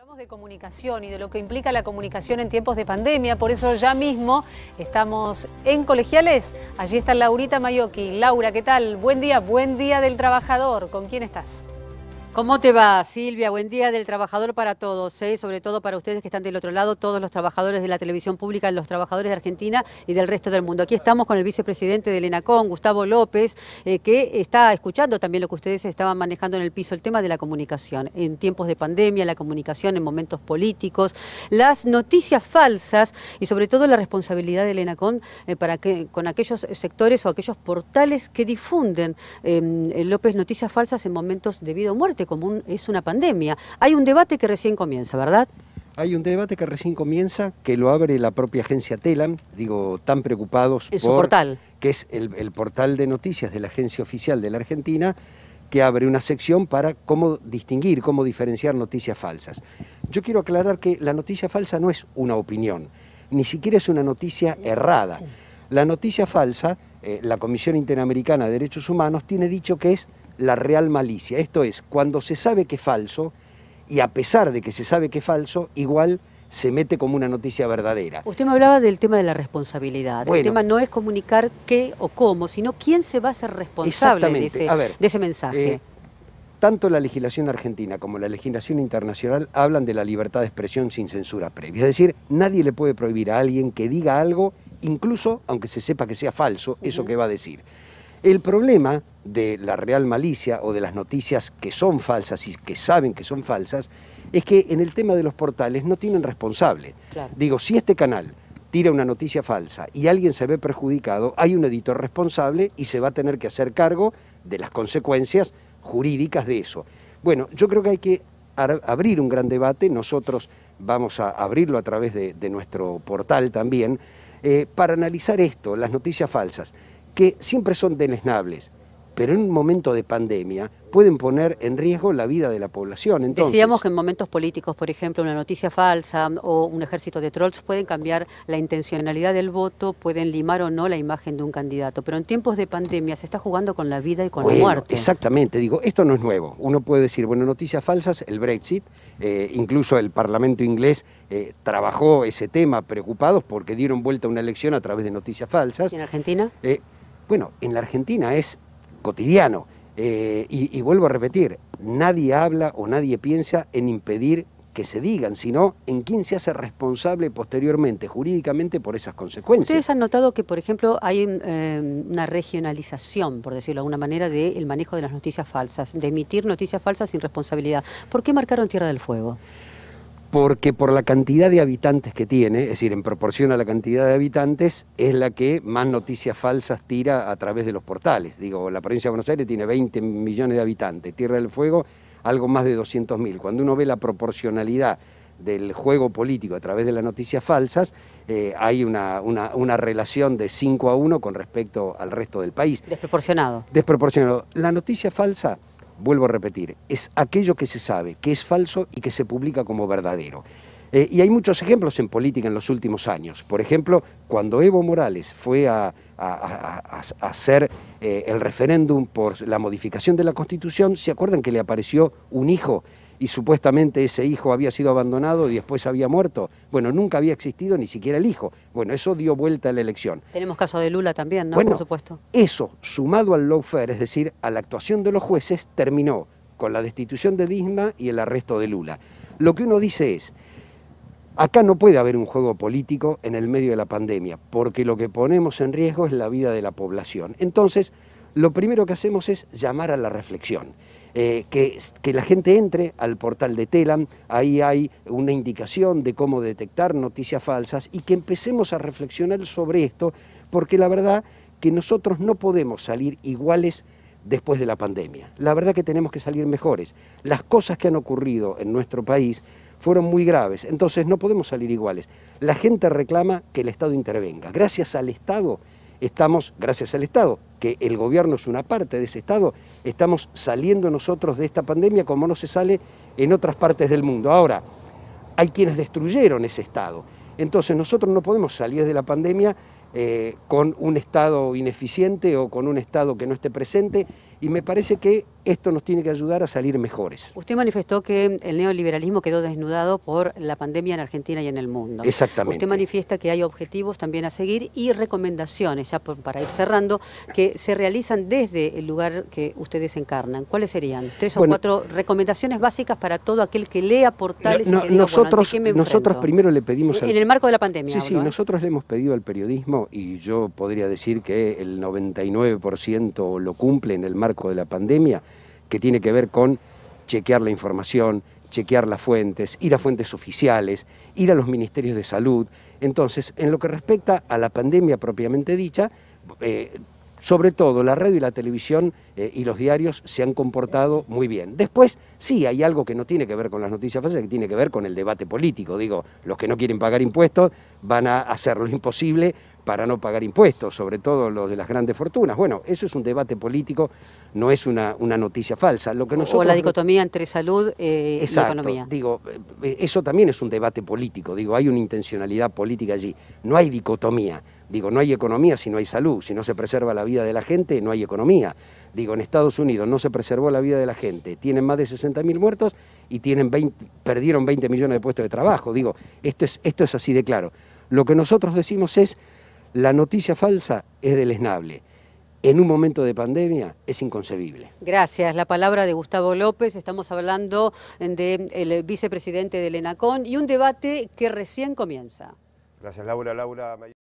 Hablamos de comunicación y de lo que implica la comunicación en tiempos de pandemia, por eso ya mismo estamos en Colegiales. Allí está Laurita Maiocchi. Laura, ¿qué tal? Buen día del trabajador. ¿Con quién estás? ¿Cómo te va, Silvia? Buen día del trabajador para todos, sobre todo para ustedes que están del otro lado, todos los trabajadores de la televisión pública, los trabajadores de Argentina y del resto del mundo. Aquí estamos con el vicepresidente del ENACON, Gustavo López, que está escuchando también lo que ustedes estaban manejando en el piso, el tema de la comunicación. En tiempos de pandemia, la comunicación en momentos políticos, las noticias falsas y sobre todo la responsabilidad del ENACON con aquellos sectores o aquellos portales que difunden, López, noticias falsas en momentos de vida o muerte, como es una pandemia. Hay un debate que recién comienza, ¿verdad? Hay un debate que recién comienza, que lo abre la propia agencia Telam, tan preocupados en su portal, que es el portal de noticias de la agencia oficial de la Argentina, que abre una sección para cómo distinguir, cómo diferenciar noticias falsas. Yo quiero aclarar que la noticia falsa no es una opinión, ni siquiera es una noticia errada. La noticia falsa, la Comisión Interamericana de Derechos Humanos tiene dicho que es la real malicia, esto es, cuando se sabe que es falso, y a pesar de que se sabe que es falso, igual se mete como una noticia verdadera. Usted me hablaba del tema de la responsabilidad. Bueno, el tema no es comunicar qué o cómo, sino quién se va a hacer responsable de ese mensaje. Tanto la legislación argentina como la legislación internacional hablan de la libertad de expresión sin censura previa. Es decir, nadie le puede prohibir a alguien que diga algo, incluso aunque se sepa que sea falso, eso que va a decir. El problema de la real malicia o de las noticias que son falsas y que saben que son falsas es que en el tema de los portales no tienen responsable. Claro. Digo, si este canal tira una noticia falsa y alguien se ve perjudicado, hay un editor responsable y se va a tener que hacer cargo de las consecuencias jurídicas de eso. Bueno, yo creo que hay que abrir un gran debate, nosotros vamos a abrirlo a través de nuestro portal también, para analizar esto, las noticias falsas, que siempre son deleznables, pero en un momento de pandemia pueden poner en riesgo la vida de la población. Entonces, decíamos que en momentos políticos, por ejemplo, una noticia falsa o un ejército de trolls pueden cambiar la intencionalidad del voto, pueden limar o no la imagen de un candidato, pero en tiempos de pandemia se está jugando con la vida y con la muerte. Exactamente, digo, esto no es nuevo. Uno puede decir, bueno, noticias falsas, el Brexit, incluso el Parlamento inglés trabajó ese tema preocupados porque dieron vuelta a una elección a través de noticias falsas. ¿Y en Argentina? Bueno, en la Argentina es cotidiano y vuelvo a repetir, nadie habla o nadie piensa en impedir que se digan, sino en quién se hace responsable posteriormente, jurídicamente, por esas consecuencias. ¿Ustedes han notado que, por ejemplo, hay una regionalización, por decirlo de alguna manera, del manejo de las noticias falsas, de emitir noticias falsas sin responsabilidad? ¿Por qué marcaron Tierra del Fuego? Porque por la cantidad de habitantes que tiene, es decir, en proporción a la cantidad de habitantes, es la que más noticias falsas tira a través de los portales. Digo, la provincia de Buenos Aires tiene 20 millones de habitantes, Tierra del Fuego algo más de 200.000. Cuando uno ve la proporcionalidad del juego político a través de las noticias falsas, hay una relación de 5-1 con respecto al resto del país. Desproporcionado. Desproporcionado. La noticia falsa, vuelvo a repetir, es aquello que se sabe que es falso y que se publica como verdadero. Y hay muchos ejemplos en política en los últimos años. Por ejemplo, cuando Evo Morales fue a hacer el referéndum por la modificación de la Constitución, ¿se acuerdan que le apareció un hijo y supuestamente ese hijo había sido abandonado y después había muerto? Bueno, nunca había existido ni siquiera el hijo. Bueno, eso dio vuelta a la elección. Tenemos caso de Lula también, ¿no? Bueno, por supuesto. Eso, sumado al lawfare, es decir, a la actuación de los jueces, terminó con la destitución de Dilma y el arresto de Lula. Lo que uno dice es, acá no puede haber un juego político en el medio de la pandemia, porque lo que ponemos en riesgo es la vida de la población. Entonces, lo primero que hacemos es llamar a la reflexión. Que la gente entre al portal de Telam, ahí hay una indicación de cómo detectar noticias falsas y que empecemos a reflexionar sobre esto, porque la verdad que nosotros no podemos salir iguales después de la pandemia. La verdad que tenemos que salir mejores. Las cosas que han ocurrido en nuestro país fueron muy graves, entonces no podemos salir iguales. La gente reclama que el Estado intervenga. Gracias al Estado, que el gobierno es una parte de ese Estado, estamos saliendo nosotros de esta pandemia como no se sale en otras partes del mundo. Ahora, hay quienes destruyeron ese Estado. Entonces nosotros no podemos salir de la pandemia con un Estado ineficiente o con un Estado que no esté presente y me parece que esto nos tiene que ayudar a salir mejores. Usted manifestó que el neoliberalismo quedó desnudado por la pandemia en Argentina y en el mundo. Exactamente. Usted manifiesta que hay objetivos también a seguir y recomendaciones, ya para ir cerrando, que se realizan desde el lugar que ustedes encarnan. ¿Cuáles serían? 3 o 4 recomendaciones básicas para todo aquel que lea portales y que diga, nosotros primero le pedimos... En el marco de la pandemia. Sí, nosotros le hemos pedido al periodismo, y yo podría decir que el 99% lo cumple en el marco de la pandemia, que tiene que ver con chequear la información, chequear las fuentes, ir a fuentes oficiales, ir a los ministerios de salud. Entonces, en lo que respecta a la pandemia propiamente dicha, sobre todo la radio y la televisión y los diarios se han comportado muy bien. Después, sí, hay algo que no tiene que ver con las noticias falsas, que tiene que ver con el debate político. Digo, los que no quieren pagar impuestos van a hacer lo imposible para no pagar impuestos, sobre todo los de las grandes fortunas. Bueno, eso es un debate político, no es una noticia falsa. Lo que nosotros... O la dicotomía entre salud y economía. Digo, eso también es un debate político, digo, hay una intencionalidad política allí, no hay dicotomía. Digo, no hay economía si no hay salud, si no se preserva la vida de la gente, no hay economía. Digo, en Estados Unidos no se preservó la vida de la gente, tienen más de 60.000 muertos y perdieron 20 millones de puestos de trabajo. Digo, esto es así de claro. Lo que nosotros decimos es, la noticia falsa es deleznable. En un momento de pandemia es inconcebible. Gracias. La palabra de Gustavo López. Estamos hablando del vicepresidente del ENACON y un debate que recién comienza. Gracias, Laura.